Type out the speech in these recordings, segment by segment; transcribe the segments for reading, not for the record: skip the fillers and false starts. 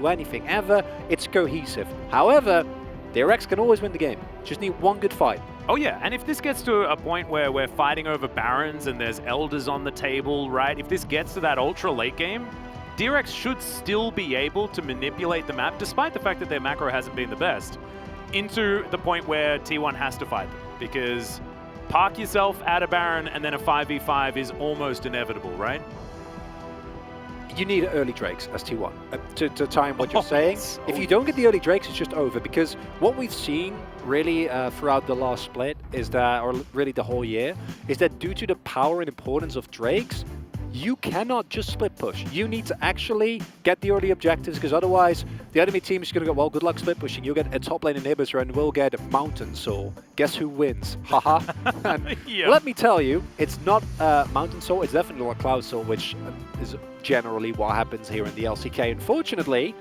do anything ever. It's cohesive. However, DRX can always win the game. Just need one good fight. Oh yeah, and if this gets to a point where we're fighting over Barons and there's Elders on the table, right? If this gets to that ultra late game, DRX should still be able to manipulate the map, despite the fact that their macro hasn't been the best, into the point where T1 has to fight them. Because park yourself at a Baron and then a 5v5 is almost inevitable, right? You need early Drakes as T1 to time what you're saying. If you don't get the early Drakes, it's just over. Because what we've seen really throughout the last split is that, or really the whole year, is that due to the power and importance of Drakes, you cannot just split push. You need to actually get the early objectives, because otherwise the enemy team is going to go, well, good luck split pushing. You'll get a top lane inhibitor and we'll get Mountain Soul. Guess who wins? Haha. Yeah. Let me tell you, it's not Mountain Soul, it's definitely not Cloud Soul, which is generally what happens here in the LCK, unfortunately.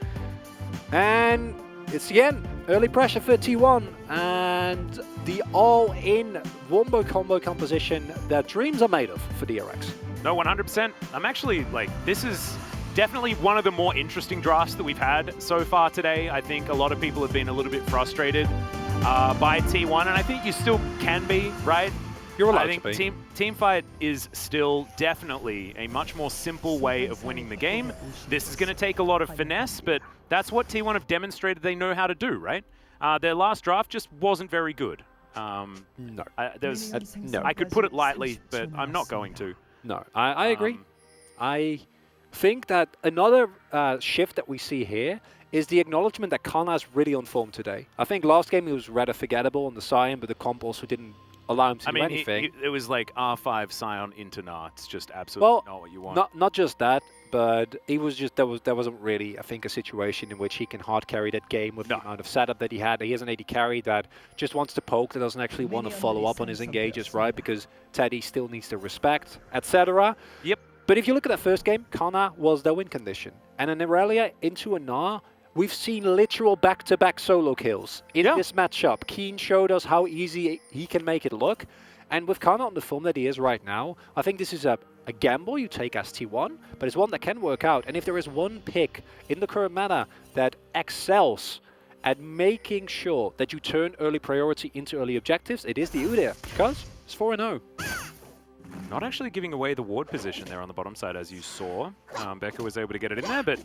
And it's again early pressure for T1 and the all-in wombo combo composition that dreams are made of for DRX. No, 100%. I'm actually, like, this is definitely one of the more interesting drafts that we've had so far today. I think a lot of people have been a little bit frustrated by T1, and I think you still can be, right? You're allowed to be. Teamfight is still definitely a much more simple way of winning the game. This is going to take a lot of finesse, but that's what T1 have demonstrated they know how to do, right? Their last draft just wasn't very good. No. I could put it lightly, but I'm not going to. No, I agree. I think that another shift that we see here is the acknowledgement that Kana's really on form today. I think last game he was rather forgettable on the Sion, but the comp also didn't allow him to do anything. It was like R5 Sion into Nah. It's just absolutely not what you want. Not just that, but he was just there wasn't really, I think, a situation in which he can hard carry that game with the amount of setup that he had. He has an AD carry that just wants to poke, that doesn't actually want to follow up on his engages, right? Because Teddy still needs to respect, etc. Yep. But if you look at that first game, Kana was the win condition. And an Irelia into a Nah, we've seen literal back-to-back solo kills in this matchup. Keen showed us how easy he can make it look. And with Kana on the form that he is right now, I think this is a gamble you take as T1, but it's one that can work out. And if there is one pick in the current meta that excels at making sure that you turn early priority into early objectives, it is the Udyr, because it's 4-0. Not actually giving away the ward position there on the bottom side, as you saw. Becca was able to get it in there, but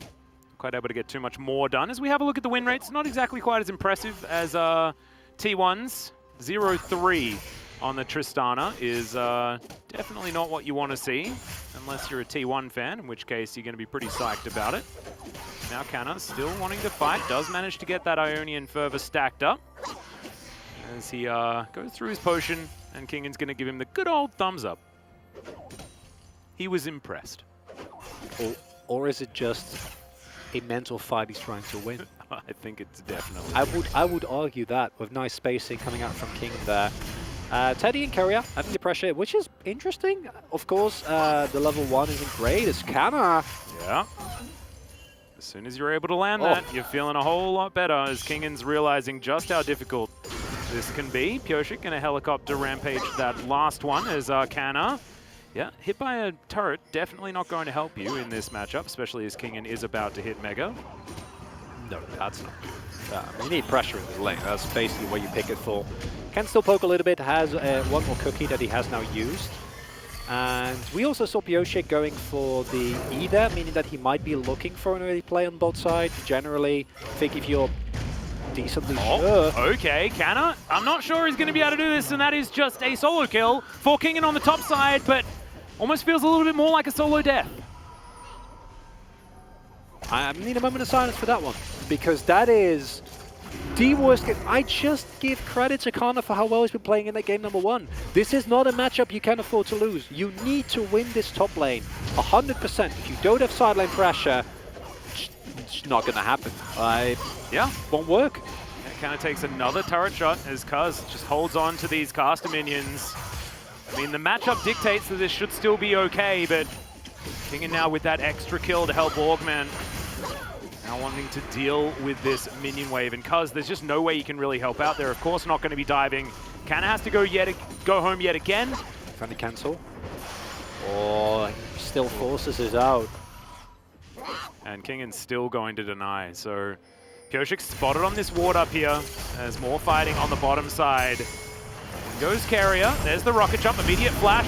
quite able to get too much more done. As we have a look at the win rates, not exactly quite as impressive as T1's. 0-3 on the Tristana is definitely not what you want to see, unless you're a T1 fan, in which case you're going to be pretty psyched about it. Now Kana still wanting to fight, does manage to get that Ionian Fervor stacked up. As he goes through his potion, and Kingan's going to give him the good old thumbs up. He was impressed. Or is it just a mental fight he's trying to win? I think it's definitely. I would argue that with nice spacing coming out from King there. Teddy and Carrier having the pressure, which is interesting. Of course, the level 1 isn't great. It's Kana. Yeah. As soon as you're able to land that, you're feeling a whole lot better as Kingan's realizing just how difficult this can be. Pioshik going to helicopter rampage that last one as Kana. Yeah, hit by a turret, definitely not going to help you in this matchup, especially as Kingan is about to hit Mega. No, that's not. You need pressure in the lane. That's basically what you pick it for. Can still poke a little bit, has one more cookie that he has now used. And we also saw Pioshik going for the E there, meaning that he might be looking for an early play on both sides. Generally, I think if you're decently sure. Okay, Kana, I'm not sure he's going to be able to do this, and that is just a solo kill for Kingan on the top side, but almost feels a little bit more like a solo death. I need a moment of silence for that one, because that is the worst game. I just give credit to Kana for how well he's been playing in that game number 1. This is not a matchup you can afford to lose. You need to win this top lane 100%. If you don't have side lane pressure, it's not going to happen. Won't work. It kind of takes another turret shot as Kuz just holds on to these caster minions. I mean, the matchup dictates that this should still be okay, but Kingan now with that extra kill to help augment. Now wanting to deal with this minion wave, and Kuz, there's just no way you can really help out there. Of course not going to be diving. Kana has to go home yet again. Trying to cancel. Oh, he still forces us out. And Kingan's still going to deny. So Pyosik spotted on this ward up here. There's more fighting on the bottom side. And goes Carrier. There's the rocket jump. Immediate flash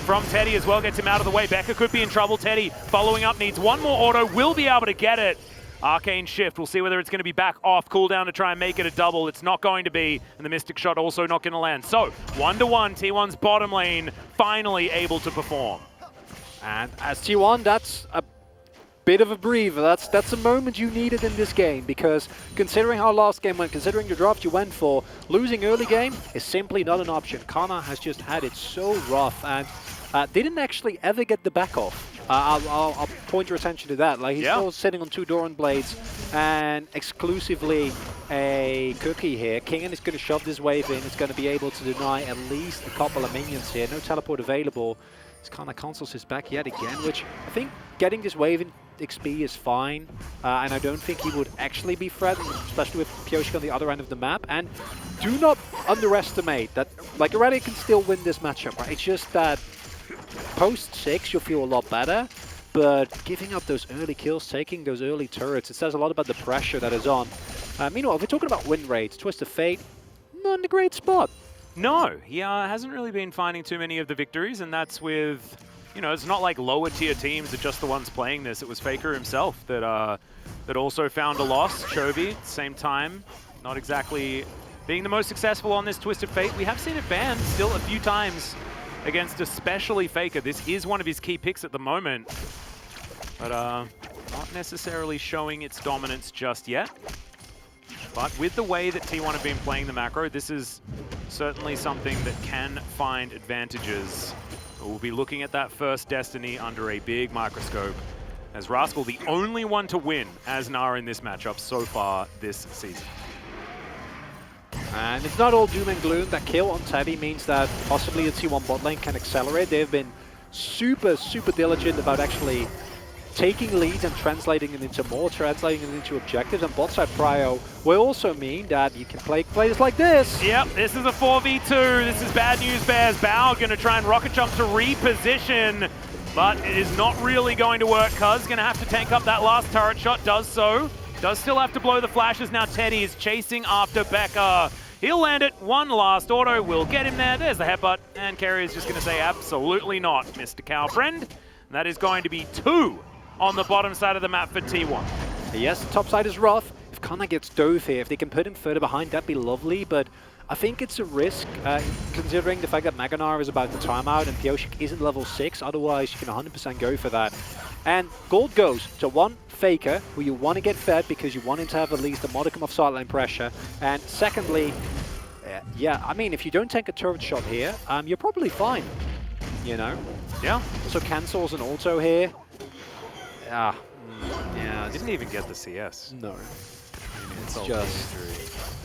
from Teddy as well. Gets him out of the way. Becca could be in trouble. Teddy following up. Needs one more auto. Will be able to get it. Arcane Shift. We'll see whether it's going to be back off. Cooldown to try and make it a double. It's not going to be. And the Mystic Shot also not going to land. So 1-1. T1's bottom lane finally able to perform. And as T1, that's a bit of a breather. That's a moment you needed in this game, because considering how last game went, considering the draft you went for, losing early game is simply not an option. Kana has just had it so rough and didn't actually ever get the back off. I'll point your attention to that. Like, he's still sitting on 2 Doran Blades and exclusively a cookie here. Kingan is going to shove this wave in. It's going to be able to deny at least a couple of minions here. No teleport available. It's kind of cancels his back yet again, which I think getting this wave in XP is fine. And I don't think he would actually be threatened, especially with Pyosik on the other end of the map. And do not underestimate that, like, Aurelia can still win this matchup, right? It's just that post-6, you'll feel a lot better, but giving up those early kills, taking those early turrets, it says a lot about the pressure that is on. Meanwhile, if we're talking about win rates, Twist of Fate, not in a great spot. No, he hasn't really been finding too many of the victories, and that's with, you know, it's not like lower tier teams are just the ones playing this. It was Faker himself that that also found a loss. Chovy, at the same time, not exactly being the most successful on this Twisted Fate. We have seen it banned still a few times against especially Faker. This is one of his key picks at the moment, but not necessarily showing its dominance just yet. But with the way that T1 have been playing the macro, this is certainly something that can find advantages. We'll be looking at that first Destiny under a big microscope, as Rascal the only one to win as Nara in this matchup so far this season. And it's not all doom and gloom. That kill on Teddy means that possibly the T1 bot lane can accelerate. They've been super diligent about actually taking leads and translating it into more, translating it into objectives. And bot side prio will also mean that you can play players like this. Yep, this is a 4v2. This is bad news bears. Bao going to try and rocket jump to reposition, but it is not really going to work. Cuz going to have to tank up that last turret shot. Does so. Does still have to blow the flashes. Now Teddy is chasing after Becca. He'll land it. One last auto will get him there. There's the headbutt. And Carrier is just going to say absolutely not, Mr. Cowfriend. And that is going to be 2 on the bottom side of the map for T1. Yes, the top side is rough. If Kana gets dove here, if they can put him further behind, that'd be lovely. But I think it's a risk, considering the fact that Maganar is about to timeout and Pyosik isn't level 6. Otherwise, you can 100% go for that. And gold goes to one Faker, who you want to get fed because you want him to have at least a modicum of sideline pressure. And secondly, yeah, I mean, if you don't take a turret shot here, you're probably fine, you know? Yeah. Also cancels an auto here. Yeah, Didn't even get the CS. no.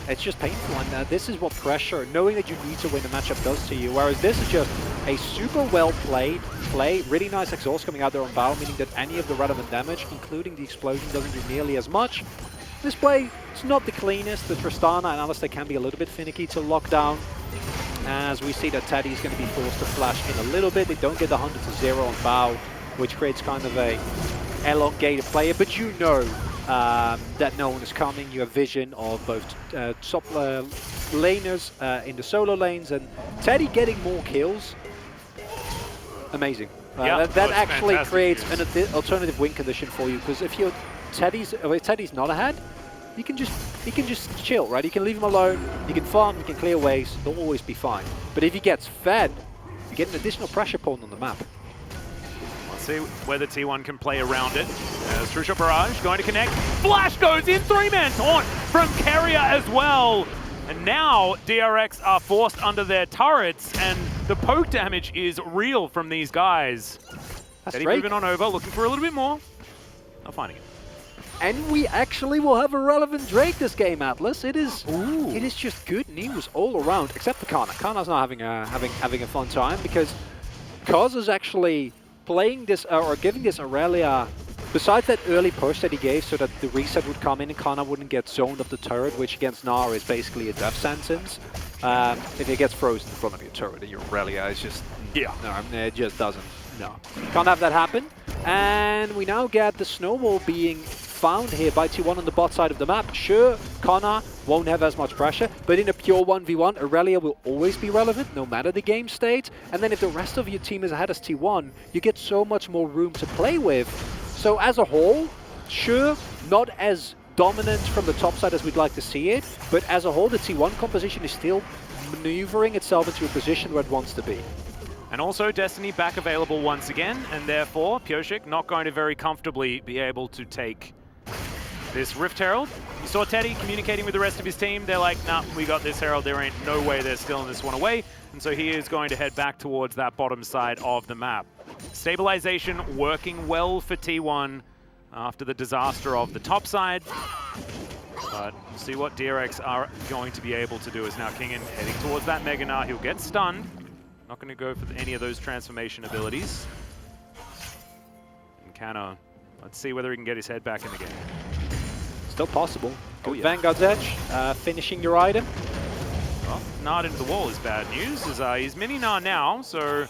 It's just painful, and this is what pressure, knowing that you need to win the matchup, does to you. Whereas this is just a super well played play, really nice exhaust coming out there on Bao, meaning that any of the relevant damage, including the explosion, doesn't do nearly as much. This play, it's not the cleanest. The Tristana and Alistair can be a little bit finicky to lock down, as we see that Teddy's going to be forced to flash in a little bit. They don't get the 100-0 on Bao, which creates kind of a elongated player, but you know that no one is coming. You have vision of both top laners in the solo lanes, and Teddy getting more kills. Amazing. That actually creates an alternative win condition for you, because if Teddy's not ahead, he can just chill, right? You can leave him alone, you can farm, you can clear waves, they'll always be fine. But if he gets fed, you get an additional pressure point on the map. See whether T1 can play around it. As True Shot Barrage going to connect. Flash goes in, 3-man taunt from Carrier as well. And now DRX are forced under their turrets, and the poke damage is real from these guys. That's Teddy great. moving on over, looking for a little bit more. Not finding it. And we actually will have a relevant Drake this game, Atlas. It is just good news all around, except for Kana. Kana's not having a fun time, because Kaz is actually playing this, or giving this Aurelia, besides that early push that he gave so that the reset would come in and Kana wouldn't get zoned off the turret, which against Nara is basically a death sentence. If it gets frozen in front of your turret, your Aurelia is just, no, it just doesn't. No, can't have that happen. And we now get the snowball being found here by T1 on the bot side of the map. Sure, Connor won't have as much pressure, but in a pure 1v1, Aurelia will always be relevant, no matter the game state. And then if the rest of your team is ahead as T1, you get so much more room to play with. So as a whole, sure, not as dominant from the top side as we'd like to see it, but as a whole, the T1 composition is still maneuvering itself into a position where it wants to be. And also Destiny back available once again, and therefore Pyosik not going to very comfortably be able to take this Rift Herald. You saw Teddy communicating with the rest of his team. They're like, nah, we got this Herald. There ain't no way they're stealing this one away. And so he is going to head back towards that bottom side of the map. Stabilization working well for T1 after the disaster of the top side. But see what DRX are going to be able to do is now Kingen heading towards that Mega Gnar. He'll get stunned. Not going to go for any of those transformation abilities. And Canna, let's see whether he can get his head back in the game. Still possible. Oh, yeah. Vanguard's Edge, finishing your item. Well, Nard into the wall is bad news. He's mini Nard now, so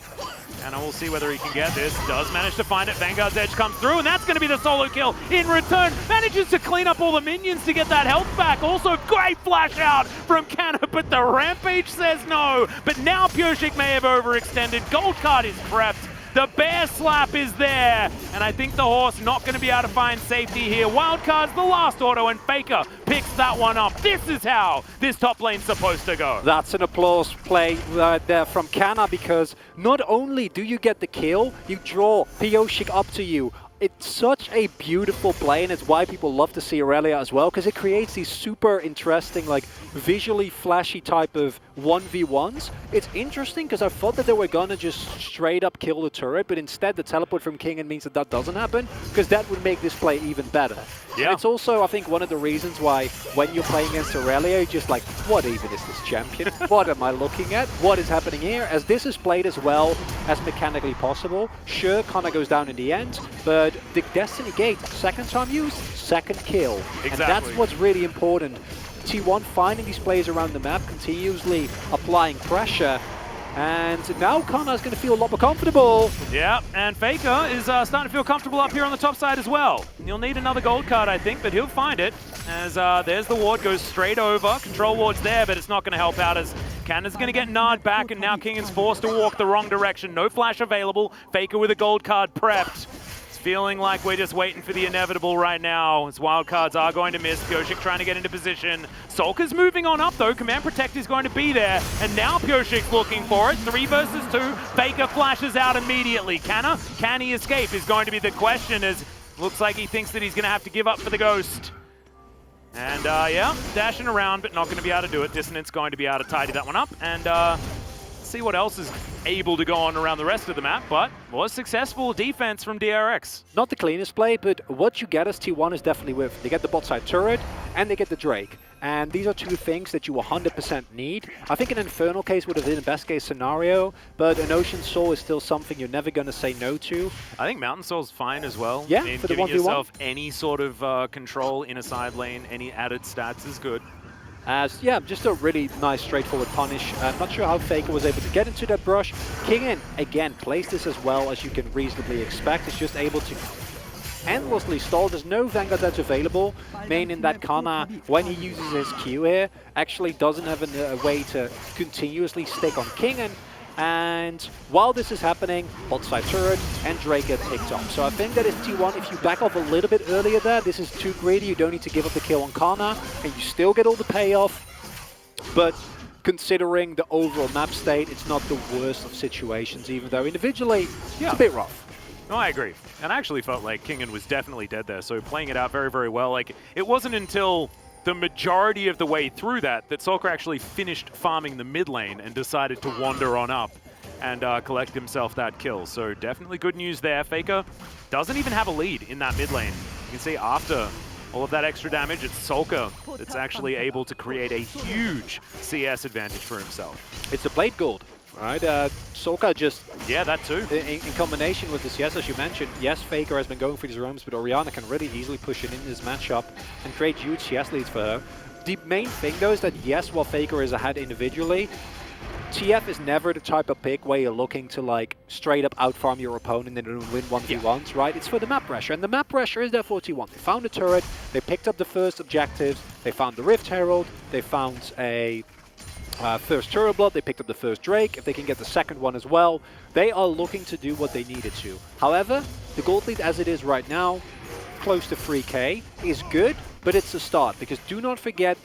Canna will see whether he can get this. Does manage to find it. Vanguard's Edge comes through, and that's going to be the solo kill in return. Manages to clean up all the minions to get that health back. Also, great flash out from Canna, but the Rampage says no. But now Pyosik may have overextended. Gold card is prepped. The bear slap is there, and I think the horse not going to be able to find safety here. Wildcard's the last auto, and Faker picks that one up. This is how this top lane's supposed to go. That's an applause play right there from Canna, because not only do you get the kill, you draw Pyosik up to you. It's such a beautiful play, and it's why people love to see Aurelia as well, because it creates these super interesting, like, visually flashy type of 1v1s. It's interesting because I thought that they were gonna just straight up kill the turret, but instead the teleport from Kingen means that that doesn't happen, because that would make this play even better. Yeah. And it's also, I think, one of the reasons why when you're playing against Aurelia, you're just like, what even is this champion? What am I looking at? What is happening here? As this is played as well as mechanically possible, sure, Connor goes down in the end, but the Destiny Gate, second time used, second kill. Exactly. And that's what's really important. T1 finding these players around the map, continuously applying pressure, and now Connor's going to feel a lot more comfortable. Yeah, and Faker is starting to feel comfortable up here on the top side as well. You'll need another gold card, I think, but he'll find it. As there's the ward, goes straight over. Control ward's there, but it's not going to help out as Canna's going to get Nard back, and now Kingen's forced to walk the wrong direction. No flash available. Faker with a gold card prepped. Feeling like we're just waiting for the inevitable right now, as wildcards are going to miss. Pyosik trying to get into position. Solka's moving on up though. Command Protect is going to be there, and now Pyosik's looking for it. 3 versus 2. Faker flashes out immediately. Can he escape is going to be the question, as looks like he thinks that he's going to have to give up for the Ghost. And yeah, dashing around, but not going to be able to do it. Dissonance going to be able to tidy that one up, and see what else is able to go on around the rest of the map, but was successful defense from DRX. Not the cleanest play, but what you get as T1 is definitely with. They get the bot side turret, and they get the Drake. And these are two things that you 100% need. I think an Infernal case would have been a best case scenario, but an Ocean Soul is still something you're never going to say no to. I think Mountain Soul's fine as well. Yeah, I mean, for the giving 1v1. yourself any sort of control in a side lane, any added stats is good. As, yeah, just a really nice, straightforward punish. I'm not sure how Faker was able to get into that brush. Kingen, again, plays this as well as you can reasonably expect. Is just able to endlessly stall. There's no Vanguard Edge available, meaning that Kana, when he uses his Q here, actually doesn't have a way to continuously stick on Kingen. And while this is happening, bot side turret and Drake get picked up. So I think that is T1. If you back off a little bit earlier there, this is too greedy. You don't need to give up the kill on Kana, and you still get all the payoff. But considering the overall map state, it's not the worst of situations, even though individually, it's a bit rough. No, I agree. And I actually felt like Kingen was definitely dead there, so playing it out very, very well. Like, it wasn't until the majority of the way through that Solka actually finished farming the mid lane and decided to wander on up and collect himself that kill. So definitely good news there. Faker doesn't even have a lead in that mid lane. You can see after all of that extra damage, it's Solka that's actually able to create a huge CS advantage for himself. It's the Blade Gold, right? Solka just... Yeah, that too. In combination with this, yes, as you mentioned, yes, Faker has been going for these roams, but Orianna can really easily push it in this matchup and create huge CS leads for her. The main thing, though, is that yes, while Faker is ahead individually, TF is never the type of pick where you're looking to like straight up outfarm your opponent and then win 1v1s, right? It's for the map pressure, and the map pressure is there for T1. They found a turret, they picked up the first objectives, they found the Rift Herald, they found a first turret blood, they picked up the first Drake. If they can get the second one as well, they are looking to do what they needed to. However, the gold lead as it is right now, close to 3k, is good, but it's a start, because do not forget,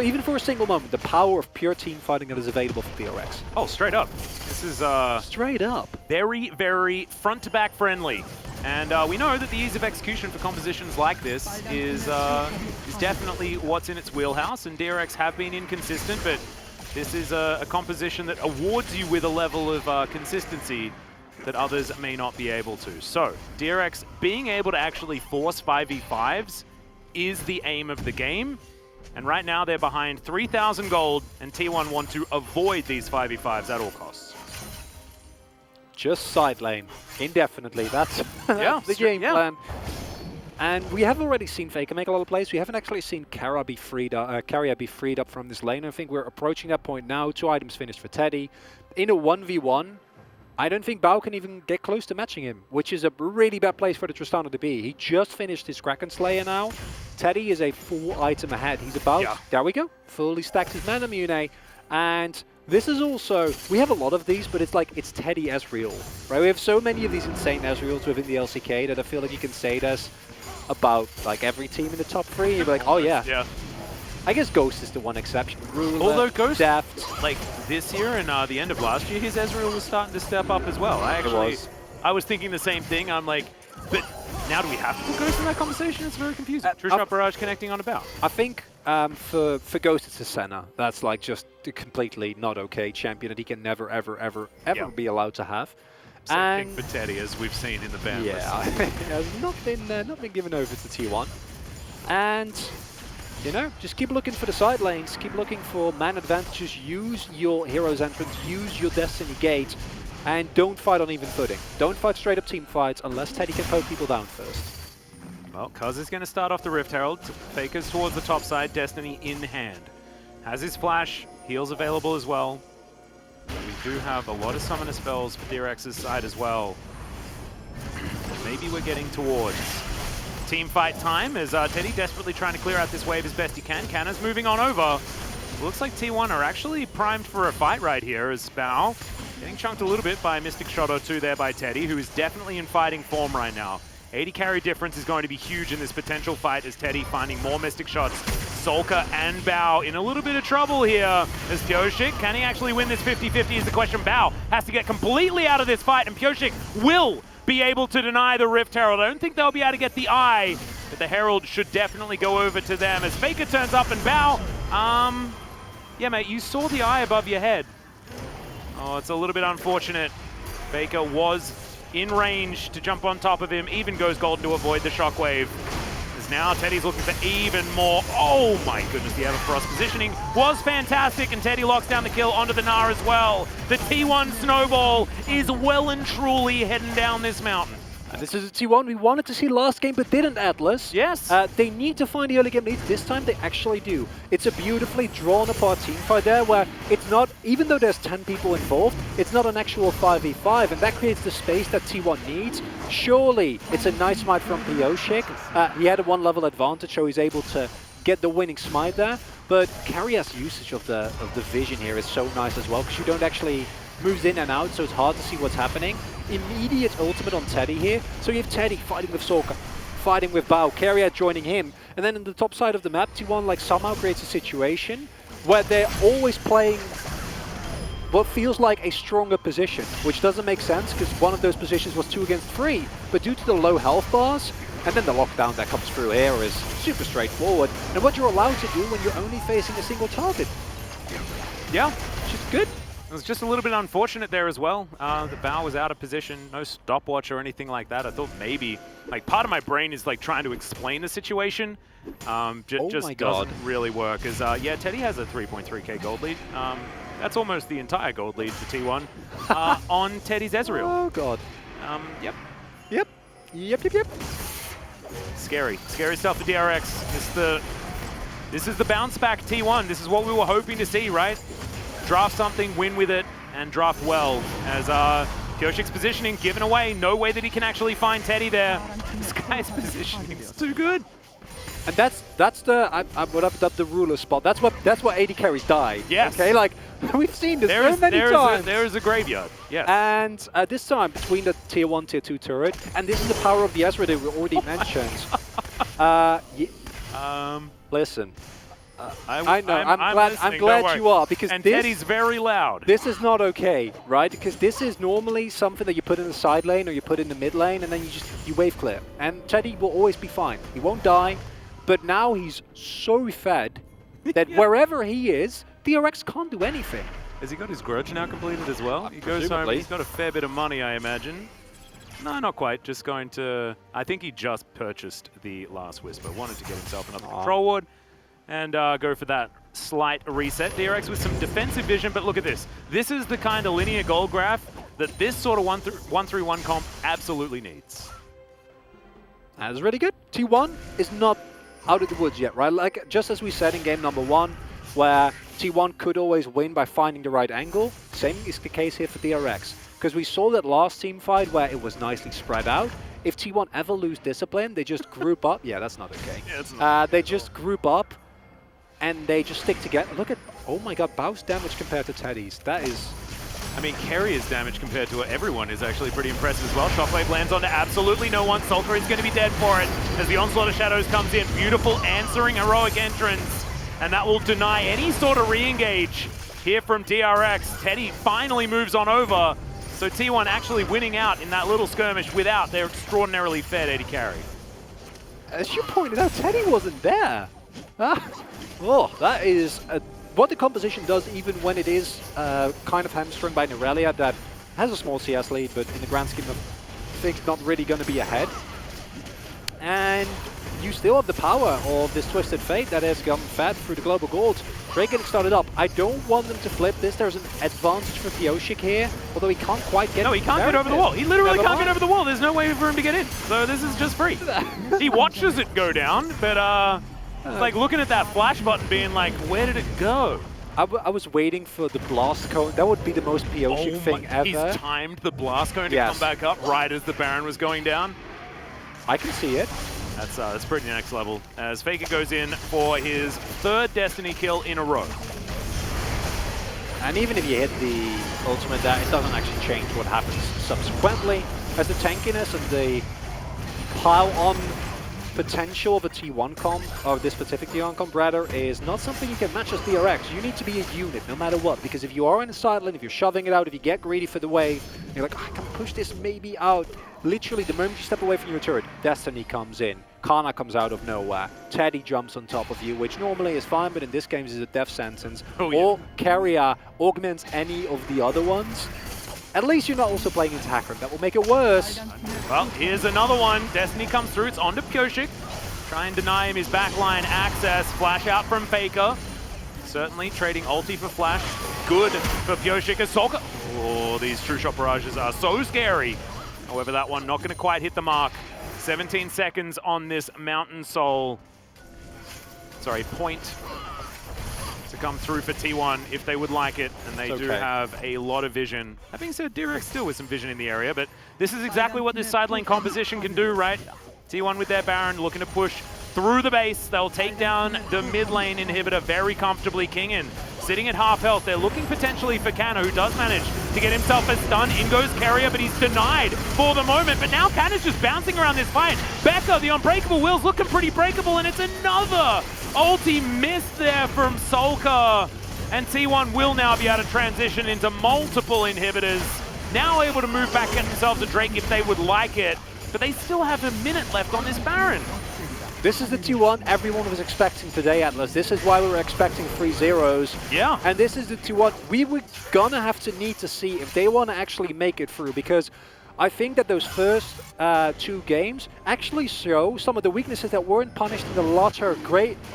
even for a single moment, the power of pure team fighting that is available for DRX. Oh, straight up. This is straight up. Very, very front-to-back friendly. And we know that the ease of execution for compositions like this is definitely what's in its wheelhouse, and DRX have been inconsistent, but this is a composition that awards you with a level of consistency that others may not be able to. So, DRX being able to actually force 5v5s is the aim of the game. And right now they're behind 3,000 gold, and T1 want to avoid these 5v5s at all costs. Just side lane, indefinitely. That's, that's the game plan. And we have already seen Faker make a lot of plays. We haven't actually seen Kara be freed up from this lane. I think we're approaching that point now. 2 items finished for Teddy. In a 1v1, I don't think Bao can even get close to matching him, which is a really bad place for the Tristana to be. He just finished his Kraken Slayer now. Teddy is a full item ahead. He's about, there we go, fully stacked his Mana Mune. And this is also, we have a lot of these, but it's like, it's Teddy Ezreal, right? We have so many of these insane Ezreals within the LCK that I feel like you can say this about like every team in the top 3. You'd be like, oh yeah. I guess Ghost is the one exception. Ruler, although Ghost, Deft. like this year and the end of last year, his Ezreal was starting to step up as well. I was thinking the same thing. I'm like, but now do we have to put Ghost in that conversation? It's very confusing. Trishop Barrage connecting on about. I think for Ghost it's a Senna. That's like just a completely not okay champion that he can never, ever, ever, ever be allowed to have. Same thing for Teddy, as we've seen in the ban list. Has not been given over to T1. And you know, just keep looking for the side lanes, keep looking for man advantages, use your hero's entrance, use your destiny gate, and don't fight on even footing. Don't fight straight up team fights unless Teddy can poke people down first. Well, Cuz is going to start off the Rift Herald. Faker's towards the top side, Destiny in hand. Has his flash, heals available as well. We do have a lot of summoner spells for DRX's side as well. Maybe we're getting towards team fight time as Teddy desperately trying to clear out this wave as best he can. Canna's moving on over. Looks like T1 are actually primed for a fight right here as Bao getting chunked a little bit by a Mystic Shot or two there by Teddy, who is definitely in fighting form right now. 80 carry difference is going to be huge in this potential fight as Teddy finding more Mystic Shots. Solka and Bao in a little bit of trouble here as Pyoshik. Can he actually win this 50-50 is the question. Bao has to get completely out of this fight, and Pyoshik will be able to deny the Rift Herald. I don't think they'll be able to get the Eye, but the Herald should definitely go over to them as Faker turns up and Bao. Yeah, mate, you saw the Eye above your head. Oh, it's a little bit unfortunate. Faker was in range to jump on top of him, even goes golden to avoid the shockwave. As now Teddy's looking for even more. Oh my goodness, the Everfrost positioning was fantastic, and Teddy locks down the kill onto the Gnar as well. The T1 snowball is well and truly heading down this mountain. And this is a T1 we wanted to see last game but didn't, Atlas. Yes. They need to find the early game lead. This time they actually do. It's a beautifully drawn apart team fight there where it's not, even though there's 10 people involved, it's not an actual 5v5, and that creates the space that T1 needs. Surely it's a nice smite from Pyoshik. He had a 1 level advantage, so he's able to get the winning smite there. But Carrier's usage of the vision here is so nice as well, because you don't actually moves in and out, so it's hard to see what's happening. Immediate ultimate on Teddy here. So you have Teddy fighting with Solka, fighting with Bao, Carrier joining him. And then in the top side of the map, T1 like somehow creates a situation where they're always playing what feels like a stronger position, which doesn't make sense because one of those positions was 2 against 3. But due to the low health bars, and then the lockdown that comes through here is super straightforward. And what you're allowed to do when you're only facing a single target. Yeah, which is good. It was just a little bit unfortunate there as well. The Bao was out of position, no stopwatch or anything like that. I thought maybe, like, part of my brain is like trying to explain the situation. Just doesn't really work. As yeah, Teddy has a 3.3k gold lead. That's almost the entire gold lead for T1 on Teddy's Ezreal. Oh god. Yep. Scary stuff for DRX. This is the bounce back T1. This is what we were hoping to see, right? draft something, win with it, and draft well. As Pyoshik's positioning given away, no way that he can actually find Teddy there. This guy's positioning is too good. And that's the what I've dubbed the ruler spot. That's what AD carries die. Yes. Okay, like we've seen this so many times. There is a graveyard. Yeah. And this time between the tier 1, tier 2 turret, and this is the power of the Ezra that we already mentioned. Listen. I know. I'm glad you are, because and Teddy's very loud. This is not okay, right? Because this is normally something that you put in the side lane or you put in the mid lane, and then you wave clear. And Teddy will always be fine. He won't die. But now he's so fed that wherever he is, DRX can't do anything. Has he got his grudge now completed as well? He goes home, he's got a fair bit of money, I imagine. No, not quite. Just going to... I think he just purchased the last Whisper. Wanted to get himself another control ward and go for that slight reset. DRX with some defensive vision, but look at this. This is the kind of linear goal graph that this sort of 1-3-1 comp absolutely needs. That's really good. T1 is not out of the woods yet, right? Like, just as we said in game number 1, where T1 could always win by finding the right angle, same is the case here for DRX. Because we saw that last team fight where it was nicely spread out. If T1 ever lose discipline, they just group up. Yeah, that's not okay. Yeah, that's not they just group up and they just stick together. Look at, oh my god, Bao's damage compared to Teddy's. That is... I mean, Carrier's damage compared to everyone is actually pretty impressive as well. Shockwave lands onto absolutely no one. Sulker is going to be dead for it as the Onslaught of Shadows comes in. Beautiful answering heroic entrance. And that will deny any sort of re-engage here from DRX. Teddy finally moves on over. So T1 actually winning out in that little skirmish without their extraordinarily fed AD carry. As you pointed out, Teddy wasn't there. Oh, that is... what the composition does, even when it is kind of hamstrung by Nerelia that has a small CS lead, but in the grand scheme of things, not really going to be ahead. And you still have the power of this Twisted Fate that has gotten fed through the global gold. Drake getting started up. I don't want them to flip this. There's an advantage for Pyoshik here, although he can't quite get... No, he can't get over the wall. He literally can't get over the wall. There's no way for him to get in. So this is just free. He watches it go down, but... It's like looking at that flash button being like, where did it go? I was waiting for the blast cone. That would be the most Pyoshik thing ever. He's timed the blast cone to come back up right as the Baron was going down. I can see it. That's pretty next level. As Faker goes in for his 3rd Destiny kill in a row. And even if you hit the ultimate there, it doesn't actually change what happens subsequently. As the tankiness and the pile-on potential of a T1 comp, or this specific T1 comp rather, is not something you can match as DRX. You need to be a unit no matter what, because if you are in the side lane, if you're shoving it out, if you get greedy for the wave, you're like, I can push this maybe out. Literally, the moment you step away from your turret, Destiny comes in, Kana comes out of nowhere, Teddy jumps on top of you, which normally is fine, but in this game is a death sentence. Or Carrier augments any of the other ones. At least you're not also playing into Hackram. That will make it worse. Well, here's another one. Destiny comes through. It's onto Pyoshik. Try and deny him his backline access. Flash out from Faker. Certainly trading ulti for flash. Good for Pyoshik as Solka. Oh, these true shot barrages are so scary. However, that one not going to quite hit the mark. 17 seconds on this Mountain Soul. Sorry, point to come through for T1 if they would like it, and they do have a lot of vision. That being said, DRX still with some vision in the area, but this is exactly what this side lane composition can do, right? T1 with their Baron looking to push through the base. They'll take down the mid lane inhibitor very comfortably. Kingin sitting at half health. They're looking potentially for Canna, who does manage to get himself a stun. In goes Carrier, but he's denied for the moment. But now Canna's just bouncing around this fight. Becca, the unbreakable will's looking pretty breakable, and it's another ulti miss there from Solka. And T1 will now be able to transition into multiple inhibitors. Now able to move back, get themselves a Drake if they would like it. But they still have a minute left on this Baron. This is the T1 everyone was expecting today, Atlas. This is why we were expecting 3 zeros. Yeah. And this is the T1 we were gonna have to need to see if they want to actually make it through, because I think that those first 2 games actually show some of the weaknesses that weren't punished in the latter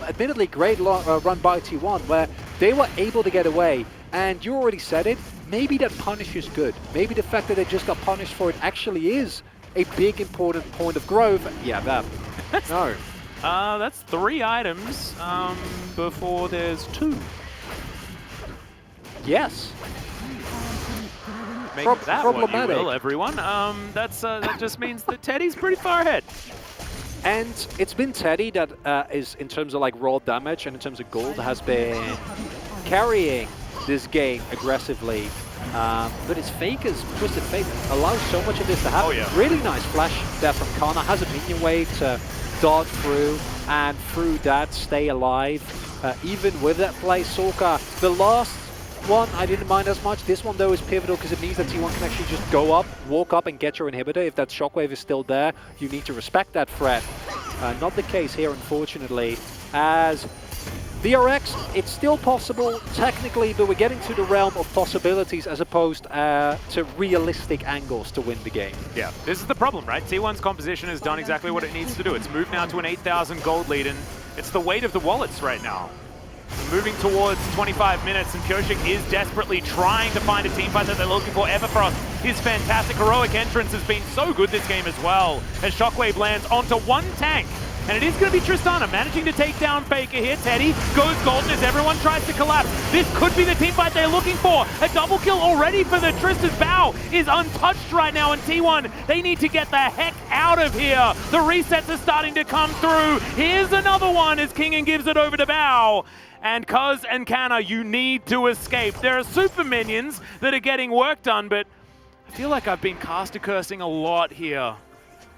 admittedly great run by T1, where they were able to get away. And you already said it, maybe that punish is good. Maybe the fact that they just got punished for it actually is a big important point of growth. Yeah, that. No. That's 3 items before there's 2. Yes. Make that what you problematic. will, everyone. That just means that Teddy's pretty far ahead. And it's been Teddy that is, in terms of like raw damage and in terms of gold, has been carrying this game aggressively. But it's Faker's Twisted Fate that allows so much of this to happen. Oh, yeah. Really nice flash there from Kana. Has a minion wave to dart through, and through that stay alive. Even with that play, Sorka, the last one I didn't mind as much. This one though is pivotal because it means that T1 can actually just go up, walk up and get your inhibitor. If that shockwave is still there, you need to respect that threat. Not the case here, unfortunately, as DRX, it's still possible technically, but we're getting to the realm of possibilities as opposed to realistic angles to win the game. Yeah, this is the problem, right? T1's composition has done exactly what it needs to do. It's moved now to an 8,000 gold lead, and it's the weight of the wallets right now. Moving towards 25 minutes, and Pyosik is desperately trying to find a teamfight that they're looking for. Everfrost, his fantastic heroic entrance has been so good this game as well, as Shockwave lands onto one tank. And it is going to be Tristana managing to take down Faker here. Teddy goes golden as everyone tries to collapse. This could be the teamfight they're looking for. A double kill already for the Trista's. Bao is untouched right now, and T1, they need to get the heck out of here. The resets are starting to come through. Here's another one as Kingen gives it over to Bao. And Cuz and Kana, you need to escape. There are super minions that are getting work done, but I feel like I've been caster cursing a lot here.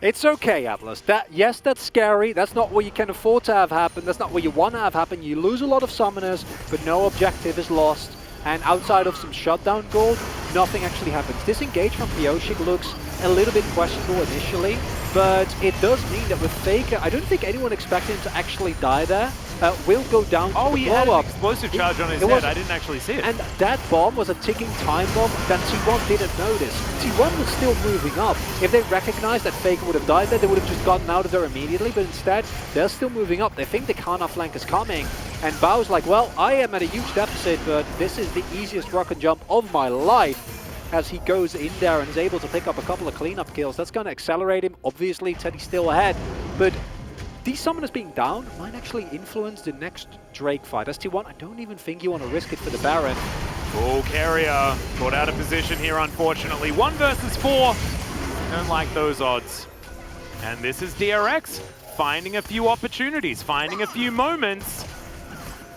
It's okay, Atlas. Yes, that's scary. That's not what you can afford to have happen. That's not what you want to have happen. You lose a lot of summoners, but no objective is lost. And outside of some shutdown gold, nothing actually happens. Disengage from Pyosik looks a little bit questionable initially, but it does mean that with Faker, I don't think anyone expected him to actually die there. Will go down to Oh, the he had an blow-up. explosive charge on his head. I didn't actually see it. And that bomb was a ticking time bomb that T1 didn't notice. T1 was still moving up. If they recognized that Faker would have died there, they would have just gotten out of there immediately, but instead, they're still moving up. They think the Kana flank is coming, and Bao's like, well, I am at a huge deficit, but this is the easiest rock and jump of my life, as he goes in there and is able to pick up a couple of cleanup kills. That's going to accelerate him. Obviously, Teddy's still ahead, but these summoners being down might actually influence the next Drake fight. As T1, I don't even think you want to risk it for the Baron. Oh, Carrier caught out of position here, unfortunately. 1 versus 4. Don't like those odds. And this is DRX finding a few opportunities, finding a few moments.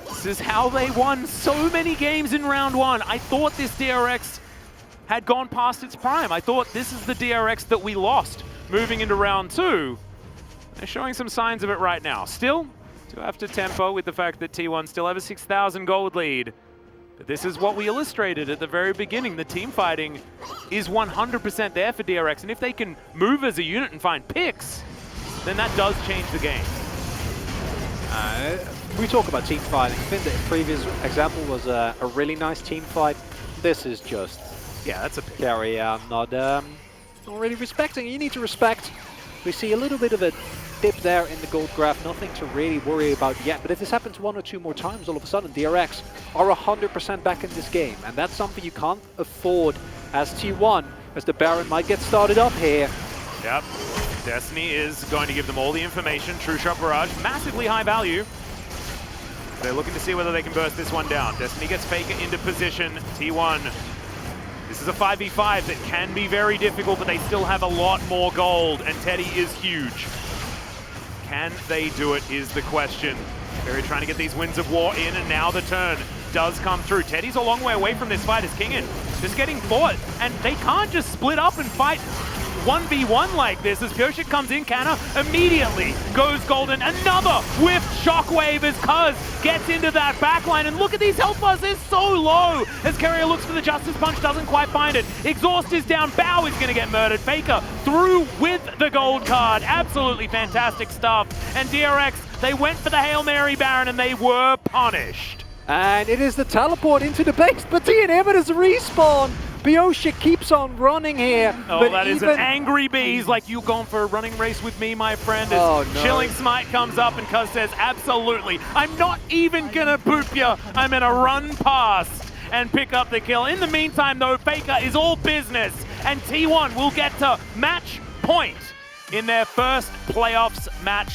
This is how they won so many games in round 1. I thought this DRX had gone past its prime. I thought this is the DRX that we lost moving into round 2. They're showing some signs of it right now. Still, do have to tempo with the fact that T1 still have a 6,000 gold lead. But this is what we illustrated at the very beginning. The team fighting is 100% there for DRX. And if they can move as a unit and find picks, then that does change the game. We talk about team fighting. I think the previous example was a really nice team fight. This is just, yeah, that's a pick. Carrier not really respecting. You need to respect. We see a little bit of a dip there in the gold graph, nothing to really worry about yet. But if this happens 1 or 2 more times, all of a sudden DRX are 100% back in this game. And that's something you can't afford as T1, as the Baron might get started up here. Yep. Destiny is going to give them all the information. True Shot Barrage, massively high value. They're looking to see whether they can burst this one down. Destiny gets Faker into position. T1. This is a 5v5 that can be very difficult, but they still have a lot more gold, and Teddy is huge. Can they do it is the question. They're trying to get these Winds of War in, and now the turn does come through. Teddy's a long way away from this fight as Kingen just getting fought, and they can't just split up and fight 1v1 like this. As Pyosik comes in, Kana immediately goes golden. Another whiff shockwave as Cuz gets into that backline. And look at these health bars, they're so low. As Carrier looks for the Justice Punch, doesn't quite find it. Exhaust is down, Bao is going to get murdered. Faker through with the gold card. Absolutely fantastic stuff. And DRX, they went for the Hail Mary Baron and they were punished. And it is the teleport into the base, but the inhibitors respawn. Pyosik keeps on running here. Oh, but that is an angry bee. He's like, you going for a running race with me, my friend? As oh, no. Chilling Smite comes up and Cuz says, absolutely. I'm not even gonna boop you. I'm gonna run past and pick up the kill. In the meantime, though, Faker is all business. And T1 will get to match point in their first playoffs match